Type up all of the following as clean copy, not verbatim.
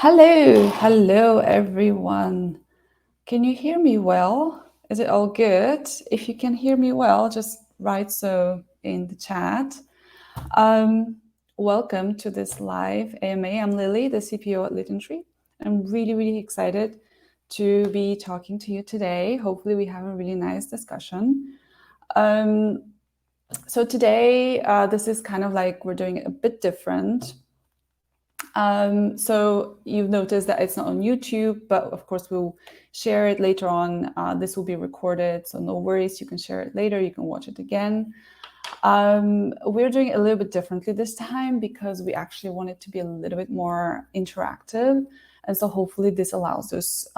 Hello everyone. Can you hear me well? Is it all good? If you can hear me well, just write so in the chat. Um, Welcome to this live AMA. I'm Lilly, the CPO at Littentree. I'm really excited to be talking to you today. Hopefully we have a really nice discussion. So today, this is kind of like we're doing it a bit different. So you've noticed that it's not on YouTube, but of course we'll share it later on. This will be recorded, so no worries. You can share it later. You can watch it again. We're doing it a little bit differently this time because we actually want it to be a little bit more interactive. And so hopefully this allows us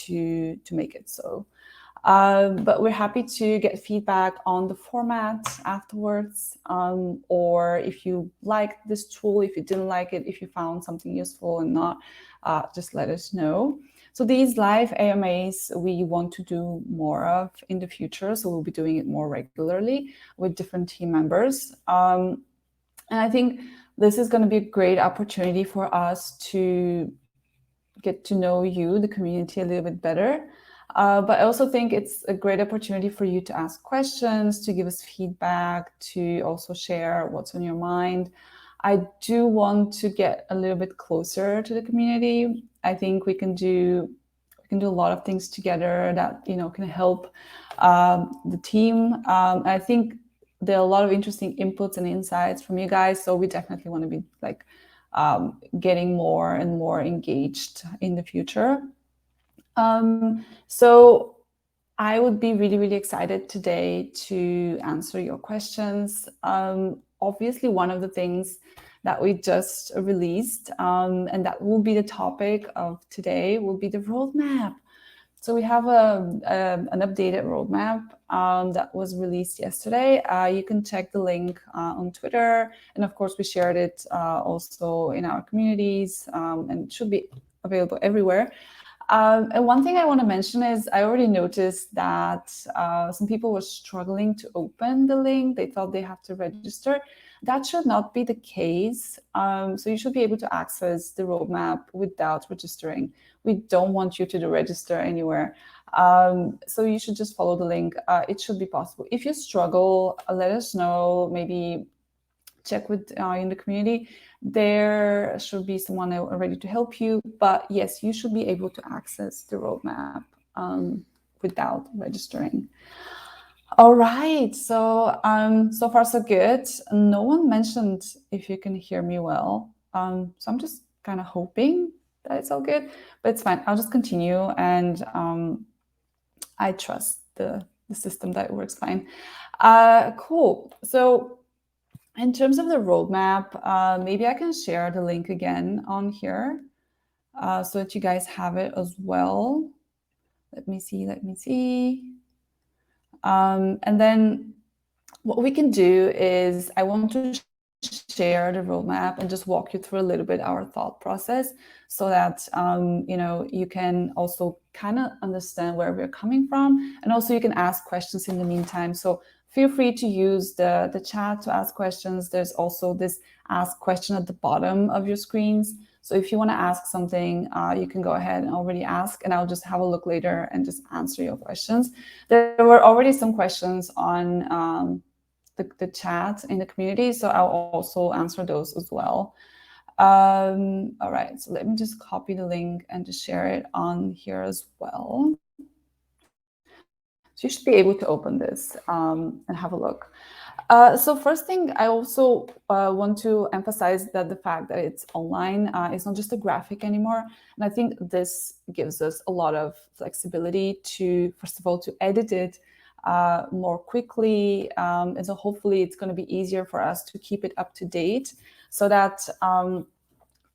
to make it so. But we're happy to get feedback on the format afterwards, or if you liked this tool, if you didn't like it, if you found something useful and not, just let us know. So these live AMAs we want to do more of in the future, so we'll be doing it more regularly with different team members. And I think this is going to be a great opportunity for us to get to know you, the community, a little bit better. But I also think it's a great opportunity for you to ask questions, to give us feedback, to also share what's on your mind. I do want to get a little bit closer to the community. I think we can do a lot of things together that can help the team. I think there are a lot of interesting inputs and insights from you guys, so we definitely want to be like getting more and more engaged in the future. So I would be really excited today to answer your questions. Obviously, one of the things that we just released, and that will be the topic of today, will be the roadmap. So we have an updated roadmap that was released yesterday. You can check the link on Twitter, and of course we shared it also in our communities, and it should be available everywhere. And one thing I want to mention is I already noticed that some people were struggling to open the link. They thought they have to register. That should not be the case. So you should be able to access the roadmap without registering. We don't want you to register anywhere. So you should just follow the link. It should be possible. If you struggle, let us know. Maybe check with in the community. There should be someone ready to help you. But yes, you should be able to access the roadmap without registering. All right, so so far so good. No one mentioned if you can hear me well. So I'm just kind of hoping that it's all good, but it's fine. I'll just continue, and I trust the system that it works fine. Cool. So in terms of the roadmap, maybe I can share the link again on here so that you guys have it as well. Let me see. And then what we can do is I want to share the roadmap and just walk you through a little bit our thought process so that you can also kind of understand where we're coming from, and also you can ask questions in the meantime. So feel free to use the chat to ask questions. There's also this ask question at the bottom of your screens. So if you want to ask something, you can go ahead and already ask, and I'll just have a look later and just answer your questions. There were already some questions on the chat in the community, so I'll also answer those as well. All right, so let me just copy the link and just share it on here as well. So you should be able to open this and have a look. So first thing, I also want to emphasize that the fact that it's online, it's not just a graphic anymore. And I think this gives us a lot of flexibility to, first of all, to edit it more quickly. And so hopefully it's going to be easier for us to keep it up to date, so that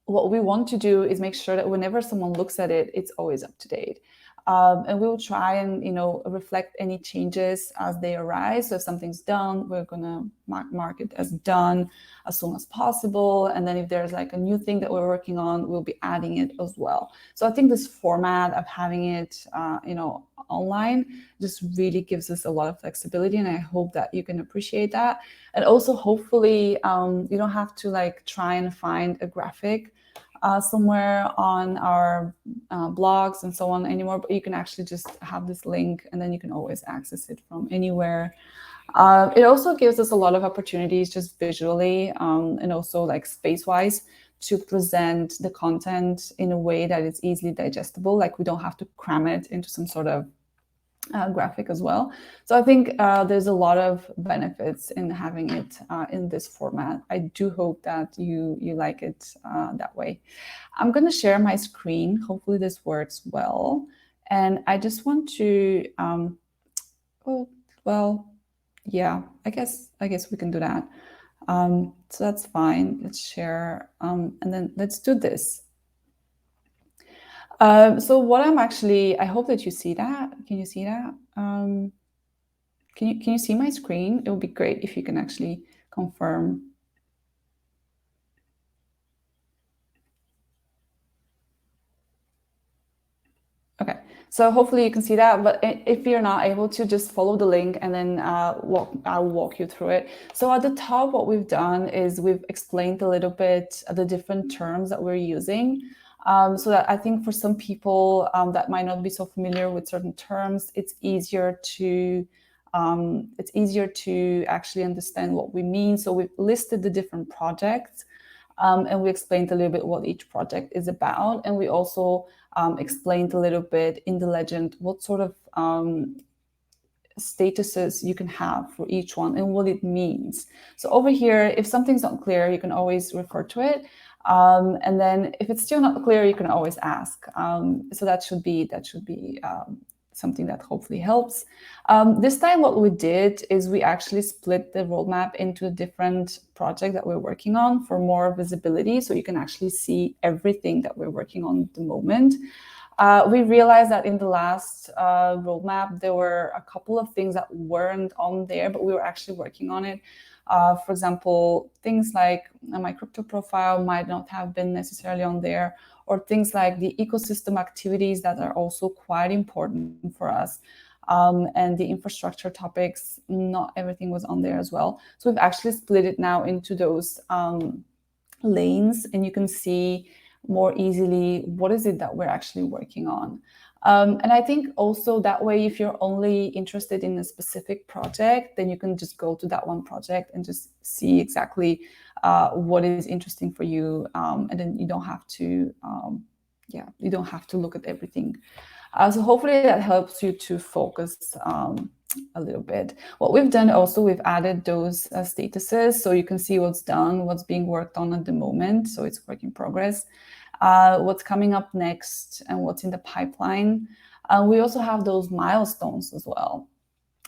what we want to do is make sure that whenever someone looks at it, it's always up to date. And we will try and reflect any changes as they arise. So if something's done, we're gonna mark it as done as soon as possible. And then if there's like a new thing that we're working on, we'll be adding it as well. So I think this format of having it online just really gives us a lot of flexibility, and I hope that you can appreciate that. And also hopefully you don't have to like try and find a graphic somewhere on our blogs and so on anymore, but you can actually just have this link and then you can always access it from anywhere. It also gives us a lot of opportunities just visually and also like space-wise to present the content in a way that it's easily digestible. Like we don't have to cram it into some sort of graphic as well. So I think there's a lot of benefits in having it in this format. I do hope that you like it that way. I'm going to share my screen. Hopefully this works well. And I just want to, oh, well, yeah, I guess we can do that. So that's fine. Let's share, and then let's do this. So what I'm actually, I hope that you see that. Can you see that? Can you see my screen? It would be great if you can actually confirm. Okay, so hopefully you can see that, but if you're not able to, just follow the link and then I'll walk you through it. So at the top, what we've done is we've explained a little bit the different terms that we're using. So that I think for some people that might not be so familiar with certain terms, it's easier to actually understand what we mean. So we've listed the different projects and we explained a little bit what each project is about. And we also explained a little bit in the legend what sort of statuses you can have for each one and what it means. So over here, if something's not clear, you can always refer to it. And then if it's still not clear, you can always ask. So that should be something that hopefully helps. This time what we did is we actually split the roadmap into a different project that we're working on for more visibility, so you can actually see everything that we're working on at the moment. We realized that in the last roadmap, there were a couple of things that weren't on there, but we were actually working on it. For example, things like my crypto profile might not have been necessarily on there, or things like the ecosystem activities that are also quite important for us. And the infrastructure topics, not everything was on there as well. So we've actually split it now into those lanes, and you can see more easily what is it that we're actually working on. And I think also that way, if you're only interested in a specific project, then you can just go to that one project and just see exactly what is interesting for you. And then you don't have to, you don't have to look at everything. So hopefully that helps you to focus a little bit. What we've done also, we've added those statuses so you can see what's done, what's being worked on at the moment. So it's work in progress. What's coming up next and what's in the pipeline. We also have those milestones as well.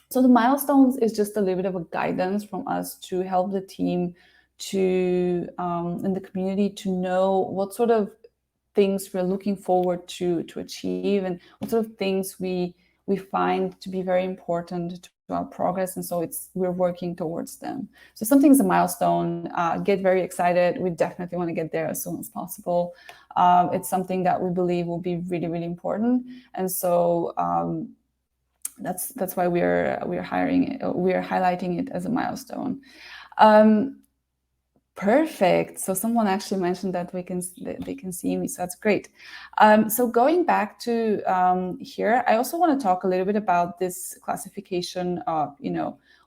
So the milestones is just a little bit of a guidance from us to help the team to, in the community, to know what sort of things we're looking forward to achieve and what sort of things we find to be very important to our progress, and so we're working towards them. So something's a milestone, get very excited. We definitely want to get there as soon as possible. It's something that we believe will be really, really important, and so that's why we're highlighting it as a milestone. Perfect. So someone actually mentioned that they can see me, so that's great. So going back to here, I also want to talk a little bit about this classification of,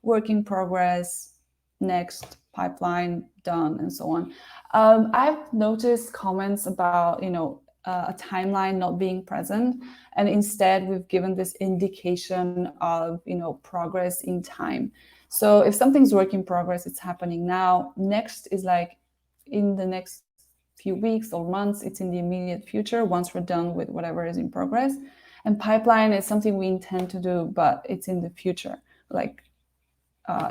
work in progress, next, pipeline, done, and so on. I've noticed comments about, a timeline not being present, and instead we've given this indication of, progress in time. So if something's work in progress, it's happening now. Next is like in the next few weeks or months, it's in the immediate future once we're done with whatever is in progress. And pipeline is something we intend to do, but it's in the future, like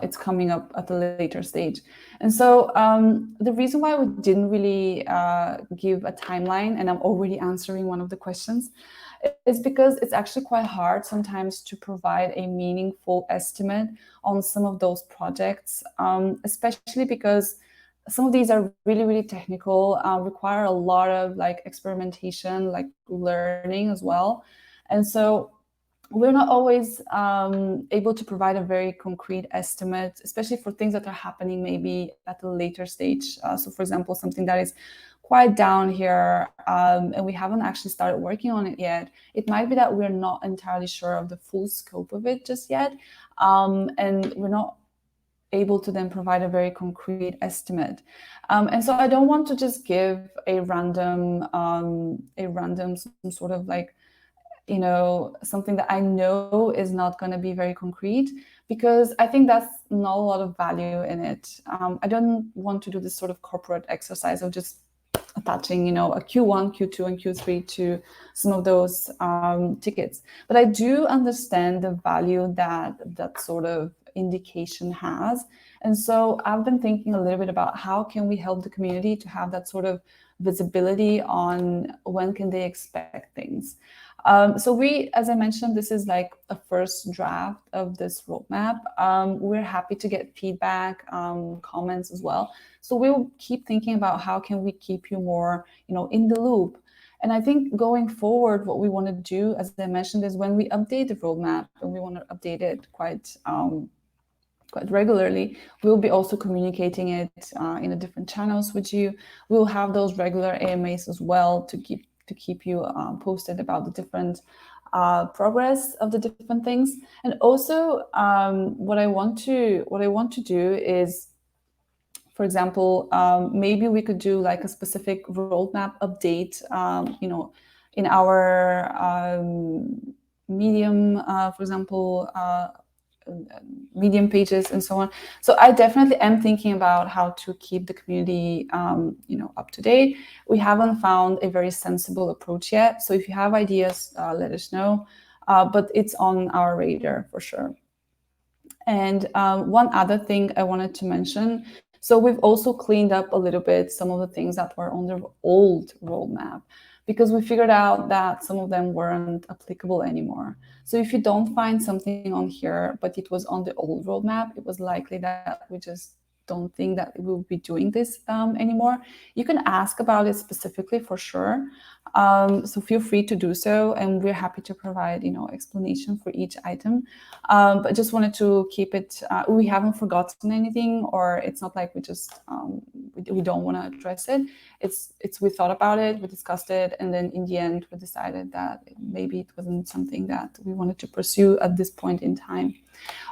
it's coming up at a later stage. And so the reason why we didn't really give a timeline, and I'm already answering one of the questions, is because it's actually quite hard sometimes to provide a meaningful estimate on some of those projects, especially because some of these are really, really technical, require a lot of experimentation, learning as well. And so we're not always able to provide a very concrete estimate, especially for things that are happening maybe at a later stage. So for example, something that is quite down here and we haven't actually started working on it yet, it might be that we're not entirely sure of the full scope of it just yet, and we're not able to then provide a very concrete estimate. And so I don't want to just give a random some sort of like, you know, something that I know is not going to be very concrete, because I think that's not a lot of value in it. I don't want to do this sort of corporate exercise of just attaching, you know, a Q1, Q2, and Q3 to some of those tickets. But I do understand the value that that sort of indication has. And so I've been thinking a little bit about how can we help the community to have that sort of visibility on when can they expect things. So we, as I mentioned, this is like a first draft of this roadmap. We're happy to get feedback, comments as well. So we'll keep thinking about how can we keep you more, you know, in the loop. And I think going forward, what we want to do, as I mentioned, is when we update the roadmap, and we want to update it quite regularly, we'll be also communicating it in the different channels with you. We'll have those regular AMAs as well to keep you posted about the different progress of the different things. And also, what I want to do is, for example, maybe we could do like a specific roadmap update, you know, in our Medium, for example, Medium pages and so on. So I definitely am thinking about how to keep the community, you know, up to date. We haven't found a very sensible approach yet. So if you have ideas, let us know. But it's on our radar for sure. And one other thing I wanted to mention. So we've also cleaned up a little bit some of the things that were on the old roadmap, because we figured out that some of them weren't applicable anymore. So if you don't find something on here, but it was on the old roadmap, it was likely that we just don't think that we will be doing this anymore. You can ask about it specifically for sure. So feel free to do so, and we're happy to provide, you know, explanation for each item. But just wanted to keep it, we haven't forgotten anything, or it's not like we just, we don't want to address it. It's we thought about it, we discussed it, and then in the end, we decided that maybe it wasn't something that we wanted to pursue at this point in time.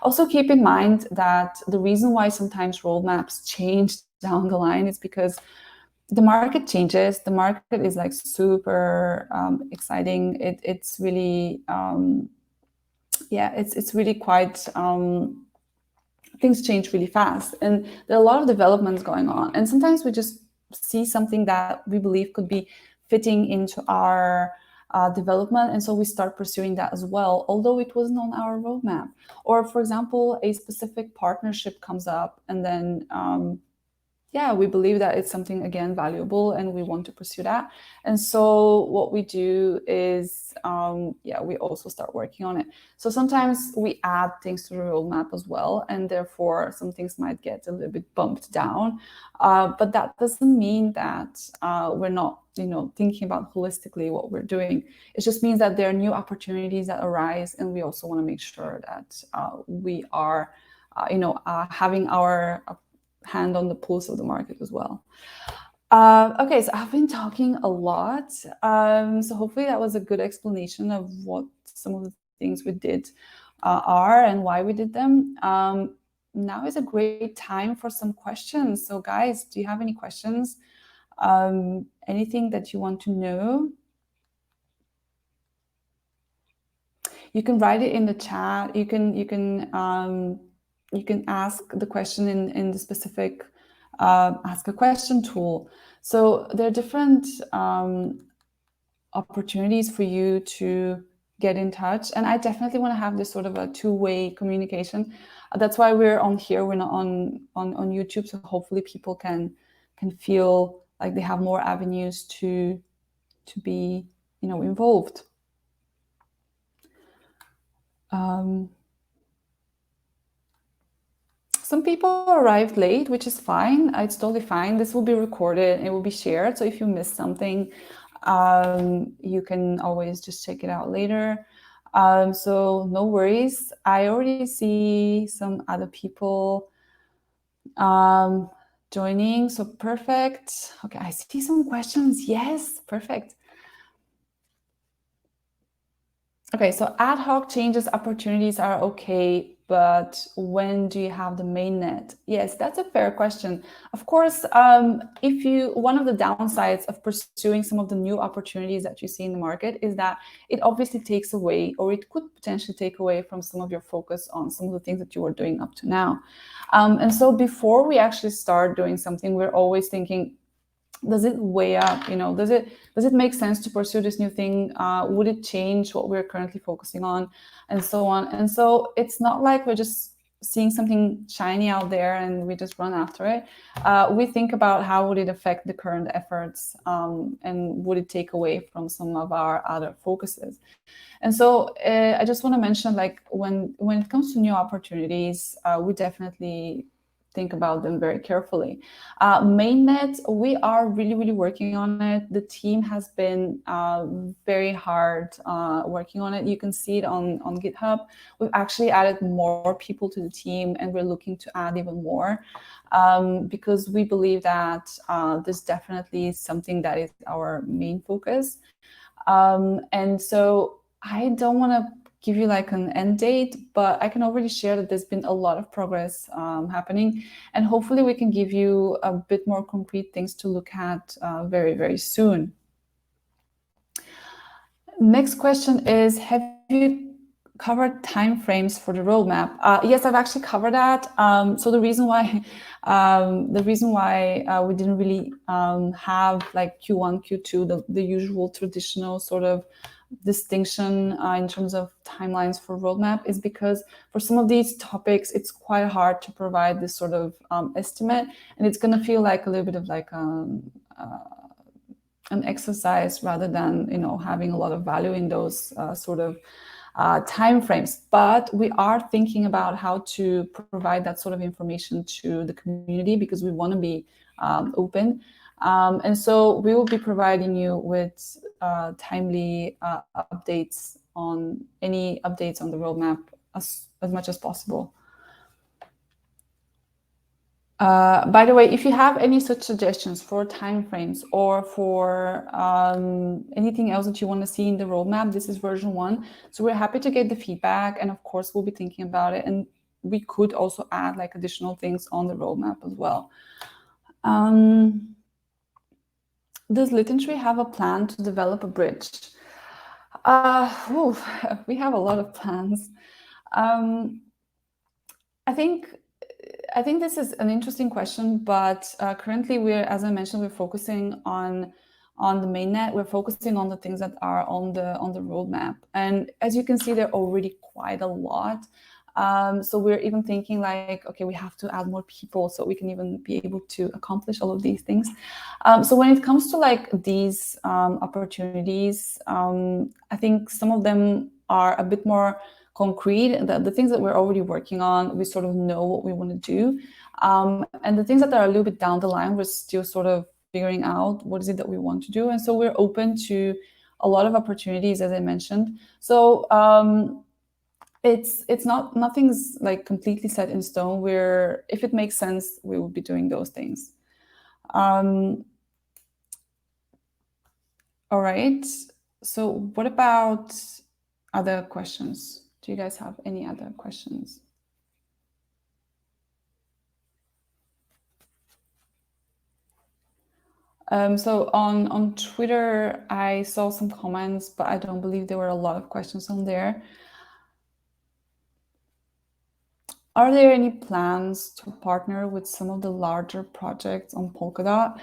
Also keep in mind that the reason why sometimes roadmaps change down the line is because the market changes. The market is like super exciting. It's really, yeah, it's really quite, things change really fast, and there are a lot of developments going on. And sometimes we just see something that we believe could be fitting into our development, and so we start pursuing that as well, although it wasn't on our roadmap. Or for example, a specific partnership comes up, and then yeah, we believe that it's something, again, valuable, and we want to pursue that. And so what we do is, yeah, we also start working on it. So sometimes we add things to the roadmap as well, and therefore some things might get a little bit bumped down. But that doesn't mean that we're not, you know, thinking about holistically what we're doing. It just means that there are new opportunities that arise, and we also want to make sure that we are, you know, having our hand on the pulse of the market as well. Okay, so I've been talking a lot. So hopefully that was a good explanation of what some of the things we did are and why we did them. Now is a great time for some questions. So guys, do you have any questions? Anything that you want to know? You can write it in the chat. You can ask the question in the specific ask a question tool. So there are different opportunities for you to get in touch, and I definitely want to have this sort of a two-way communication. That's why we're on here. We're not on YouTube, so hopefully people can feel like they have more avenues to be, you know, involved. Some people arrived late, which is fine. It's totally fine. This will be recorded. It will be shared. So if you missed something, you can always just check it out later. So no worries. I already see some other people. joining. So perfect. Okay, I see some questions. Yes, perfect. Okay, so ad hoc changes opportunities are okay, but when do you have the mainnet? Yes, that's a fair question. Of course, if you, one of the downsides of pursuing some of the new opportunities that you see in the market is that it obviously takes away, or it could potentially take away from some of your focus on some of the things that you were doing up to now. And so before we actually start doing something, we're always thinking, does it weigh up, does it make sense to pursue this new thing? Would it change what we're currently focusing on, and so on? And so it's not like we're just seeing something shiny out there and we just run after it. We think about how would it affect the current efforts, and would it take away from some of our other focuses. And so I just want to mention, like, when it comes to new opportunities, we definitely think about them very carefully. Mainnet, we are really working on it. The team has been very hard working on it. You can see it on GitHub. We've actually added more people to the team, and we're looking to add even more, because we believe that this definitely is something that is our main focus. And so I don't want to give you like an end date, but I can already share that there's been a lot of progress happening, and hopefully we can give you a bit more concrete things to look at very soon. Next question is, have you covered timeframes for the roadmap? Yes, I've actually covered that. So the reason why we didn't really have like Q1, Q2, the usual traditional sort of distinction in terms of timelines for roadmap is because for some of these topics, it's quite hard to provide this sort of estimate, and it's going to feel like a little bit of like an exercise rather than having a lot of value in those sort of time frames. But we are thinking about how to provide that sort of information to the community, because we want to be open. And so we will be providing you with timely updates on any updates on the roadmap as much as possible. By the way, if you have any such suggestions for timeframes or for anything else that you want to see in the roadmap, this is version 1. So we're happy to get the feedback, and of course we'll be thinking about it, and we could also add like additional things on the roadmap as well. Does Littentree have a plan to develop a bridge? We have a lot of plans. I think this is an interesting question, but currently as I mentioned, we're focusing on the mainnet. We're focusing on the things that are on the roadmap, and as you can see, there are already quite a lot. So we're even thinking like, okay, we have to add more people so we can even be able to accomplish all of these things. So when it comes to like these opportunities, I think some of them are a bit more concrete. The things that we're already working on, we sort of know what we want to do. And the things that are a little bit down the line, we're still sort of figuring out what is it that we want to do. And so we're open to a lot of opportunities, as I mentioned. So it's nothing's like completely set in stone. If it makes sense, we will be doing those things. All right. So what about other questions? Do you guys have any other questions? So on Twitter, I saw some comments, but I don't believe there were a lot of questions on there. Are there any plans to partner with some of the larger projects on Polkadot?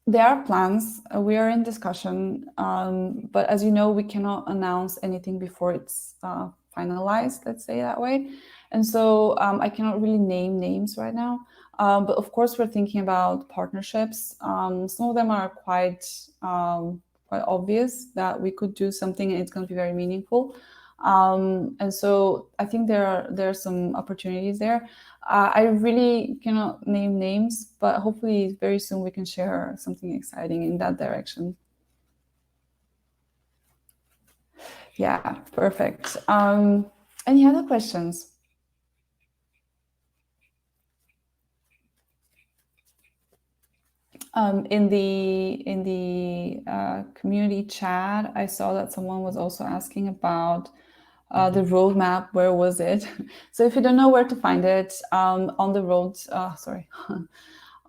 There are plans. We are in discussion, but as you know, we cannot announce anything before it's finalized, let's say that way. And so I cannot really name names right now. But of course, we're thinking about partnerships. Some of them are quite obvious that we could do something and it's going to be very meaningful. And so I think there are some opportunities there. I really cannot name names, but hopefully very soon we can share something exciting in that direction. Yeah, perfect. Any other questions? In the community chat, I saw that someone was also asking about the roadmap. Where was it? So if you don't know where to find it, on the road, sorry,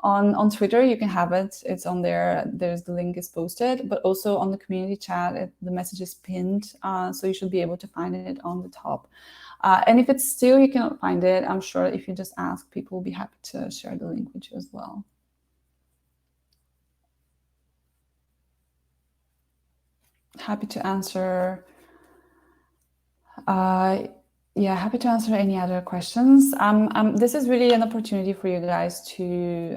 on Twitter, you can have it. It's on there. There's the link is posted, but also on the community chat, the message is pinned. So you should be able to find it on the top. And if it's still you cannot find it, I'm sure if you just ask, people will be happy to share the link with you as well. Happy to answer. Yeah, happy to answer any other questions. This is really an opportunity for you guys to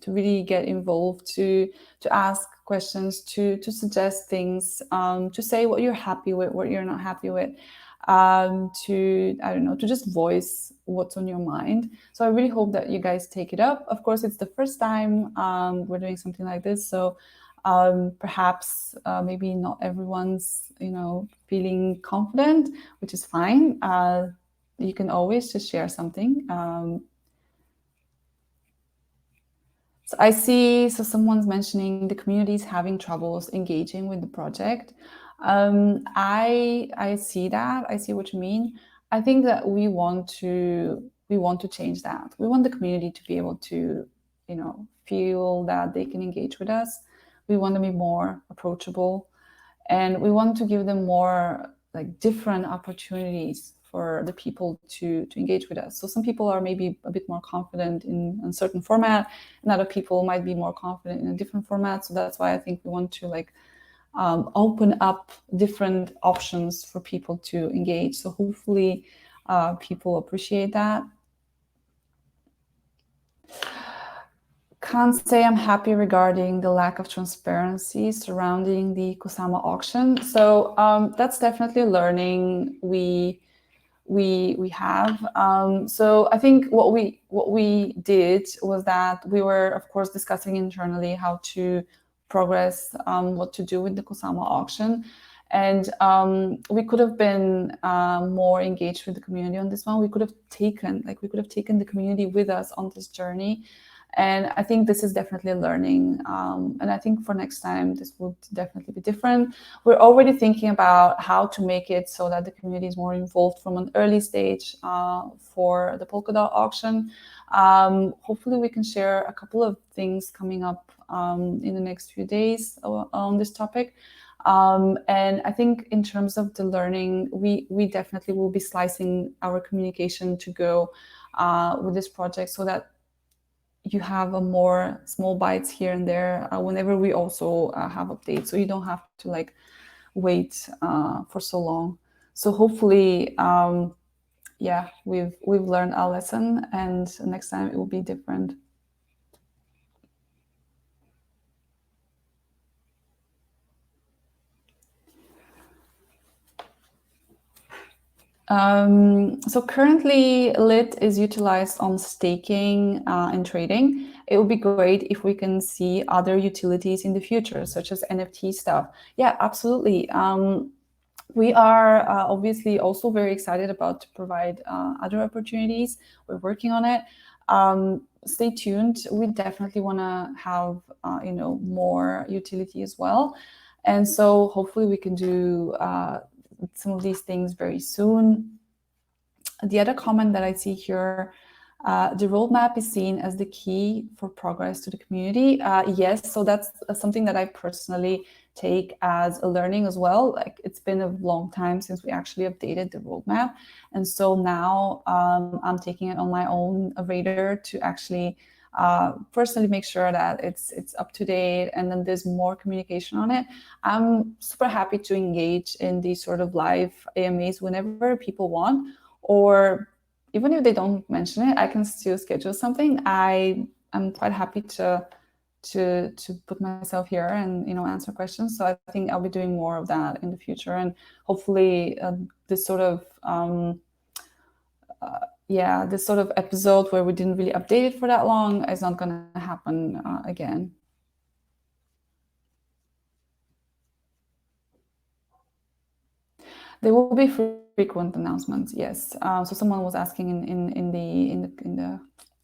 really get involved, to ask questions, to suggest things, to say what you're happy with, what you're not happy with, to I don't know, to just voice what's on your mind. So I really hope that you guys take it up. Of course, it's the first time we're doing something like this, so perhaps maybe not everyone's feeling confident, which is fine. You can always just share something. So I see, so someone's mentioning the community's having troubles engaging with the project. I see that. I see what you mean. I think that we want to change that. We want the community to be able to, feel that they can engage with us. We want to be more approachable, and we want to give them more different opportunities for the people to engage with us. So some people are maybe a bit more confident in a certain format, and other people might be more confident in a different format. So that's why I think we want to open up different options for people to engage. So hopefully people appreciate that. Can't say I'm happy regarding the lack of transparency surrounding the Kusama auction. So that's definitely a learning we have. So I think what we did was that we were, of course, discussing internally how to progress, what to do with the Kusama auction. And we could have been more engaged with the community on this one. We could have taken the community with us on this journey. And I think this is definitely a learning. And I think for next time, this would definitely be different. We're already thinking about how to make it so that the community is more involved from an early stage for the Polkadot auction. Hopefully we can share a couple of things coming up in the next few days on this topic. And I think in terms of the learning, we definitely will be slicing our communication to go with this project so that you have a more small bites here and there whenever we also have updates, so you don't have to wait for so long. So hopefully yeah, we've learned our lesson, and next time it will be different. So currently Lit is utilized on staking and trading. It would be great if we can see other utilities in the future, such as NFT stuff. Yeah, absolutely. We are obviously also very excited about to provide other opportunities. We're working on it. Stay tuned. We definitely want to have more utility as well, and so hopefully we can do some of these things very soon. The other comment that I see here, the roadmap is seen as the key for progress to the community. Yes, so that's something that I personally take as a learning as well. It's been a long time since we actually updated the roadmap, and so now I'm taking it on my own radar to actually personally make sure that it's up to date, and then there's more communication on it. I'm super happy to engage in these sort of live AMAs whenever people want, or even if they don't mention it, I can still schedule something. I'm quite happy to put myself here and answer questions. So I think I'll be doing more of that in the future, and hopefully this sort of this sort of episode where we didn't really update it for that long is not going to happen again. There will be frequent announcements, yes. So someone was asking in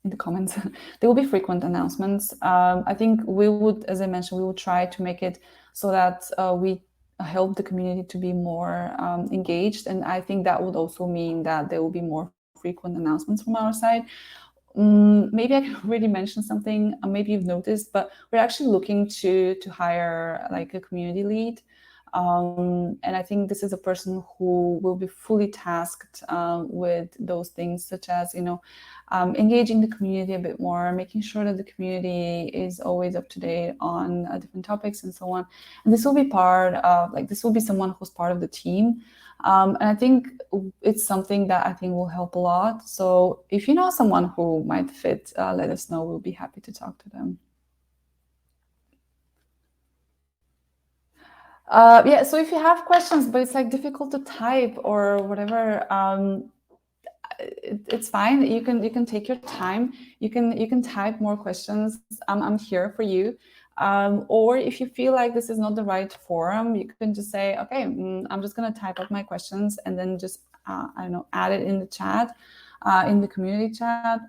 in the comments. There will be frequent announcements. I think we would, as I mentioned, we would try to make it so that we help the community to be more engaged. And I think that would also mean that there will be more frequent announcements from our side. Maybe I can already mention something, maybe you've noticed, but we're actually looking to hire like a community lead. And I think this is a person who will be fully tasked with those things, such as, engaging the community a bit more, making sure that the community is always up to date on different topics and so on. And this will be part of, this will be someone who's part of the team. And I think it's something that I think will help a lot. So if you know someone who might fit, let us know. We'll be happy to talk to them. Yeah, so if you have questions, but it's like difficult to type or whatever, it's fine. You can take your time. You can type more questions. I'm here for you. Or if you feel like this is not the right forum, you can just say, okay, I'm just gonna type up my questions and then just I don't know, add it in the chat, in the community chat.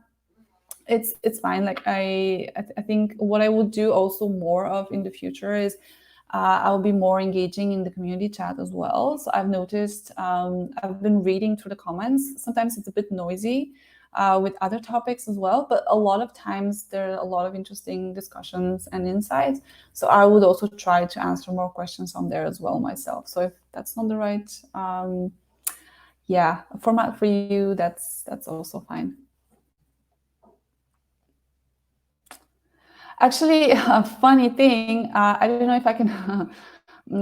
It's fine. Like I think what I would do also more of in the future is I'll be more engaging in the community chat as well. So I've noticed, I've been reading through the comments. Sometimes it's a bit noisy with other topics as well, but a lot of times there are a lot of interesting discussions and insights. So I would also try to answer more questions on there as well myself. So if that's not the right, format for you, that's also fine. Actually, a funny thing, I don't know if I can,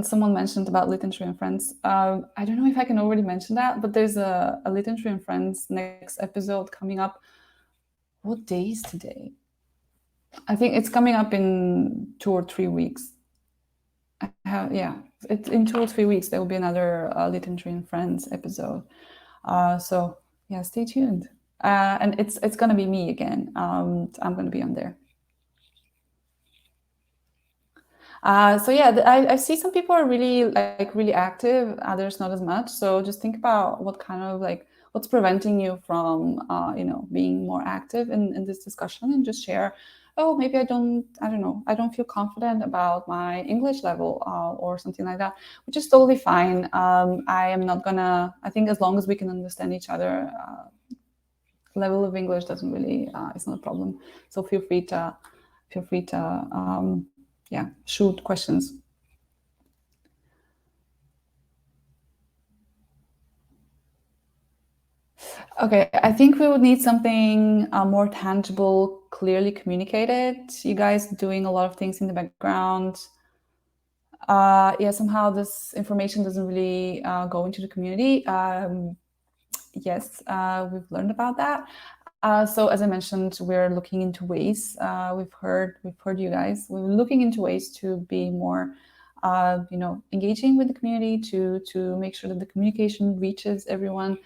someone mentioned about Litentry and Friends. I don't know if I can already mention that, but there's a Litentry and Friends next episode coming up. What day is today? I think it's coming up in 2 or 3 weeks. In 2 or 3 weeks, there will be another Litentry and Friends episode. So yeah, stay tuned. And it's going to be me again. I'm going to be on there. So yeah, I see some people are really active, others not as much. So just think about what kind of what's preventing you from being more active in this discussion, and just share. Oh, maybe I don't know, I don't feel confident about my English level or something like that, which is totally fine. I am not gonna. I think as long as we can understand each other, level of English doesn't really it's not a problem. So feel free to shoot questions. Okay, I think we would need something more tangible, clearly communicated. You guys doing a lot of things in the background. Somehow this information doesn't really go into the community. Yes, we've learned about that. So as I mentioned, we're looking into ways. We've heard you guys. We're looking into ways to be more, engaging with the community, to make sure that the communication reaches everyone.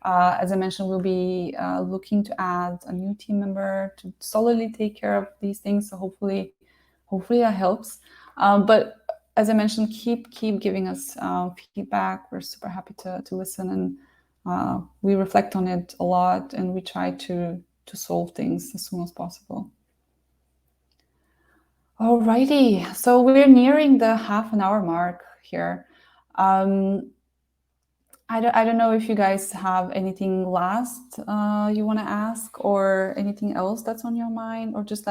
As I mentioned, we'll be looking to add a new team member to solidly take care of these things. So hopefully that helps. But as I mentioned, keep giving us feedback. We're super happy to listen, and we reflect on it a lot, and we try to solve things as soon as possible. Alrighty, so we're nearing the half an hour mark here. I don't know if you guys have anything last you want to ask, or anything else that's on your mind, or just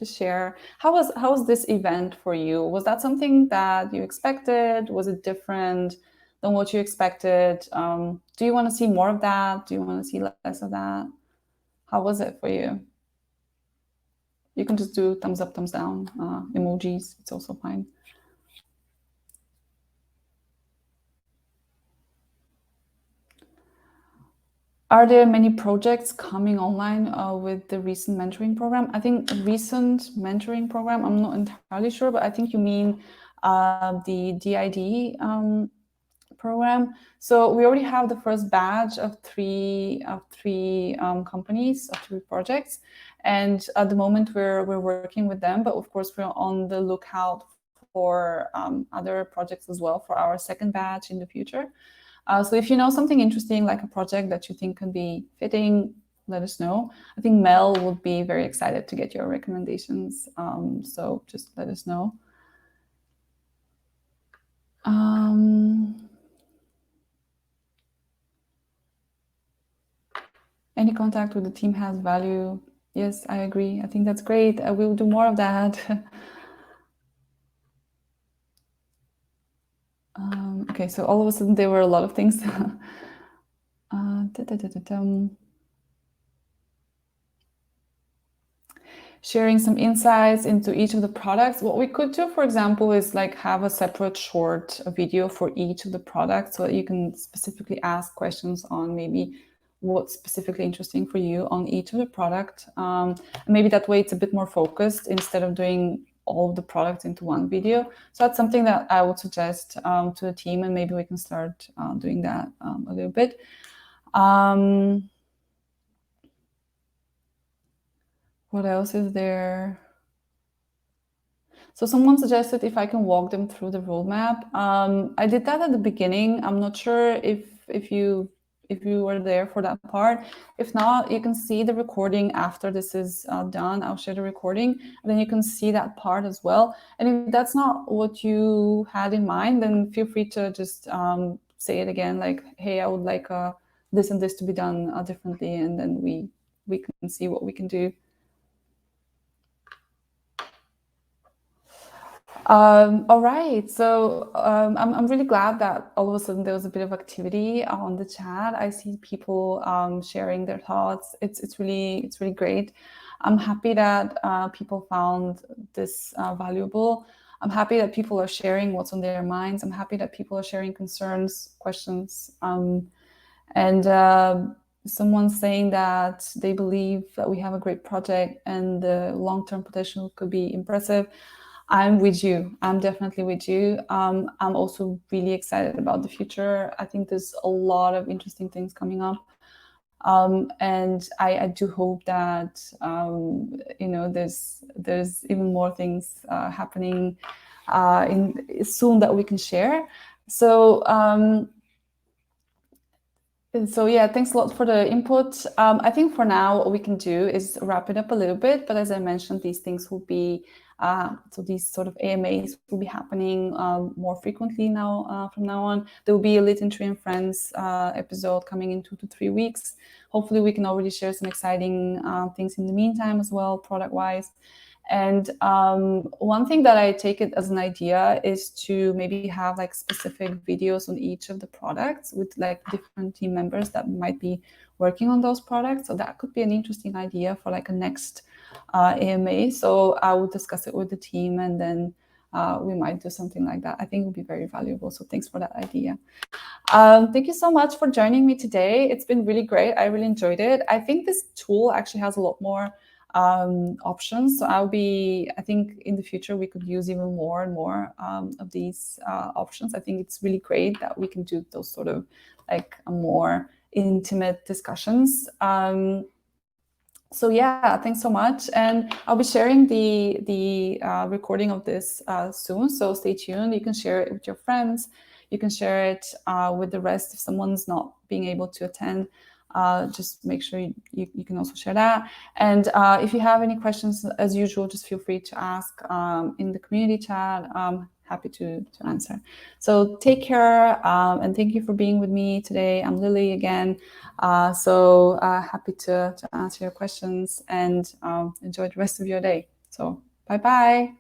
share. How was this event for you? Was that something that you expected? Was it different than what you expected? Do you want to see more of that? Do you want to see less of that? How was it for you? You can just do thumbs up, thumbs down, emojis. It's also fine. Are there many projects coming online with the recent mentoring program? I think recent mentoring program, I'm not entirely sure, but I think you mean the DID program. So we already have the first batch of three companies, of 3 projects. And at the moment we're working with them, but of course we're on the lookout for other projects as well for our second batch in the future. So if you know something interesting, like a project that you think can be fitting, let us know. I think Mel would be very excited to get your recommendations. So just let us know. Any contact with the team has value. Yes, I agree. I think that's great. We'll do more of that. Okay, so all of a sudden there were a lot of things. Sharing some insights into each of the products. What we could do, for example, is like have a separate short video for each of the products so that you can specifically ask questions on maybe what's specifically interesting for you on each of the product. Maybe that way it's a bit more focused instead of doing all of the products into one video. So that's something that I would suggest to the team, and maybe we can start doing that a little bit. What else is there? So someone suggested if I can walk them through the roadmap. I did that at the beginning. I'm not sure if you were there for that part. If not, you can see the recording after this is done. I'll share the recording, and then you can see that part as well. And if that's not what you had in mind, then feel free to just say it again, like, hey, I would like this and this to be done differently, and then we can see what we can do. All right, so I'm really glad that all of a sudden there was a bit of activity on the chat. I see people sharing their thoughts. It's really great. I'm happy that people found this valuable. I'm happy that people are sharing what's on their minds. I'm happy that people are sharing concerns, questions, and someone's saying that they believe that we have a great project and the long-term potential could be impressive. I'm with you. I'm definitely with you. I'm also really excited about the future. I think there's a lot of interesting things coming up. And I do hope that, there's even more things happening soon that we can share. So yeah, thanks a lot for the input. I think for now, what we can do is wrap it up a little bit. But as I mentioned, these things will be, so these sort of AMAs will be happening more frequently now from now on. There will be a Litentry and Friends episode coming in 2 to 3 weeks. Hopefully, we can already share some exciting things in the meantime as well, product-wise. And one thing that I take it as an idea is to maybe have like specific videos on each of the products with like different team members that might be working on those products. So that could be an interesting idea for like a next AMA. So I will discuss it with the team, and then we might do something like that. I think it would be very valuable. So thanks for that idea. Thank you so much for joining me today. It's been really great. I really enjoyed it. I think this tool actually has a lot more options. So I think in the future we could use even more and more of these options. I think it's really great that we can do those sort of like more intimate discussions. So yeah, thanks so much. And I'll be sharing the recording of this soon. So stay tuned. You can share it with your friends. You can share it with the rest if someone's not being able to attend. Just make sure you can also share that. And if you have any questions, as usual, just feel free to ask in the community chat. Happy to answer. So take care, and thank you for being with me today. I'm Lily again. So happy to answer your questions, and enjoy the rest of your day. So bye-bye.